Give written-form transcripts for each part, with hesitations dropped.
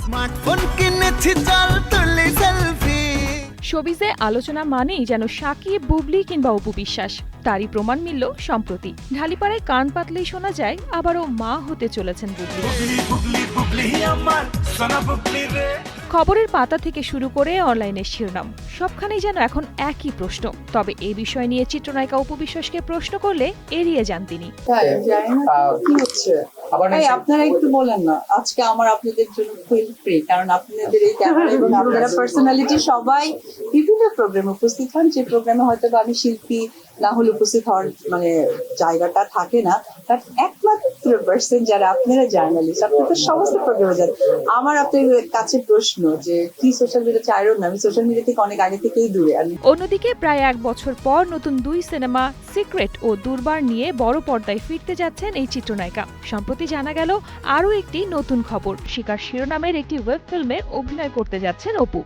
Smartphone কিনেছি চল তুলি সেলফি। শোবিজে আলোচনা মানেই যেন সাকিব, বুবলি কিংবা অপু বিশ্বাস। তারই প্রমাণ মিলল সম্প্রতি। ঢালিপাড়ায় কান পাতলেই শোনা যায় আবারও মা হতে চলেছেন বুবলি। খবরের পাতা থেকে শুরু করে অনলাইনের শিরোনাম সবখানেই যেন এখন একই প্রশ্ন। তবে এই বিষয় নিয়ে চিত্রনায়িকা অপু বিশ্বাসকে প্রশ্ন করলে এড়িয়ে যান তিনি। আপনারা একটু বলেন না, আজকে আমার আপনাদের জন্য ফিল ফ্রি, কারণ আপনাদের এই ক্যামেরা এবং আপনারা পার্সোনালিটি সবাই বিভিন্ন প্রোগ্রামে উপস্থিত হন, যে প্রোগ্রামে হয়তো আমি শিল্পী না হলে উপস্থিত হওয়ার মানে জায়গাটা থাকে না, বাট একমাত্র পার্সন যারা আপনারা জার্নালিস্ট, আপনারা তো সমস্ত প্রোগ্রামে যান। আমার আপনাদের কাছে প্রশ্ন যে কি সোশ্যাল মিডিয়া চাইরো না, আমি সোশ্যাল মিডিয়া থেকে অনেক আগে থেকেই দূরে। অন্যদিকে প্রায় 1 বছর পর নতুন 2 সিনেমা সিক্রেট ও দুর্বার নিয়ে বড় পর্দায় ফিরতে যাচ্ছেন এই চিত্রনায়িকা। সম্প্রতি জানা গেল আরও একটি নতুন খবর, শিকার শিরোনামের একটি ওয়েব ফিল্মে অভিনয় করতে যাচ্ছেন অপু।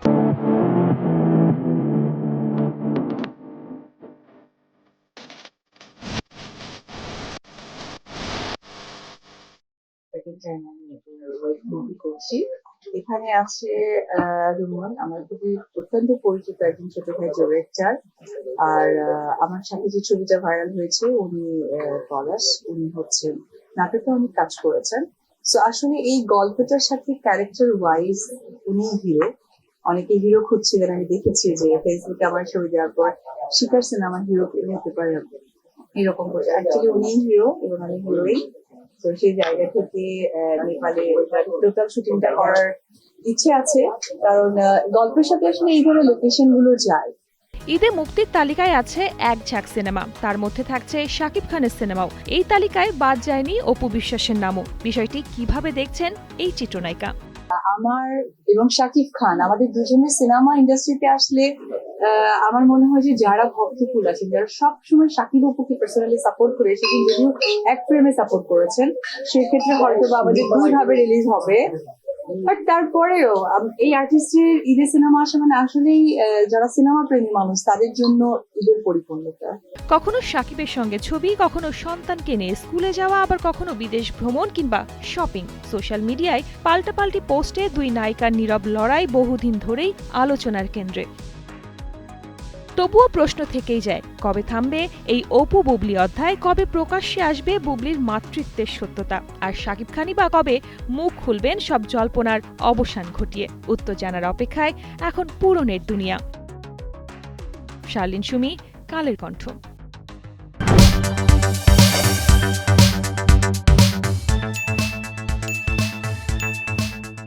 এখানে আছে রুমন, আমার খুবই অত্যন্ত পরিচিত একজন ছোট ভাই ডিরেক্টর। আর আমার সাথে যে ছবিটা ভাইরাল হয়েছে উনি পলাশ, উনি হচ্ছেন নাটকে অনেক কাজ করেছেন। তো আসলে এই গল্পটার সাথে ক্যারেক্টার ওয়াইজ উনি হিরো। অনেকে হিরো খুঁজছিলেন, আমি দেখেছি যে ফেসবুকে আমার ছবি দেওয়ার পর শিকার সিনেমা হিরো হতে পারে এরকম করে। অ্যাকচুয়ালি উনি হিরো এবং আমি হিরোইন। তো সেই জায়গা থেকে নেপালে টোটাল শুটিংটা করার ইচ্ছে আছে, কারণ গল্পের সাথে আসলে এই ধরনের লোকেশন গুলো যায়। ঈদে মুক্তির তালিকায় আছে এক ঝাঁক সিনেমা, তার মধ্যে থাকছে শাকিব খানের সিনেমাও। এই তালিকায় বাদ যায়নি অপু বিশ্বাসের নামও। বিষয়টি কিভাবে দেখছেন এই চিত্রনায়িকা? আমার এবং শাকিব খান আমাদের দুজনের সিনেমা ইন্ডাস্ট্রিতে আসলে আমার মনে হয় যে যারা ভক্তকুল আছেন, যারা সবসময় শাকিব অপুকে পার্সোনালি সাপোর্ট করে এসেছেন, যদিও এক ফ্রেমে সাপোর্ট করেছেন, সেক্ষেত্রে হয়তো বা আমাদের দুইভাবে রিলিজ হবে। বাট তারপরেও এই আর্টিস্টের ঈদের সিনেমা আসা মানে আসলেই যারা সিনেমা প্রেমী মানুষ তাদের জন্য ঈদের পরিপূর্ণতা। কখনো শাকিবের সঙ্গে ছবি, কখনো সন্তানকে নিয়ে স্কুলে যাওয়া, আবার কখনো বিদেশ ভ্রমণ কিংবা শপিং। সোশ্যাল মিডিয়ায় পাল্টাপাল্টি পোস্টে দুই নায়িকার নীরব লড়াই বহুদিন ধরেই আলোচনার কেন্দ্রে। তবুও প্রশ্ন থেকেই যায়, কবে থামবে এই অপু বুবলি অধ্যায়? কবে প্রকাশ্যে আসবে বুবলির মাতৃত্বের সত্যতা? আর শাকিব খানই বা কবে মুখ খুলবেন সব জল্পনার অবসান ঘটিয়ে? উত্তর জানার অপেক্ষায় এখন পুরনের দুনিয়া। শার্লিন সুমি, কালের কণ্ঠ।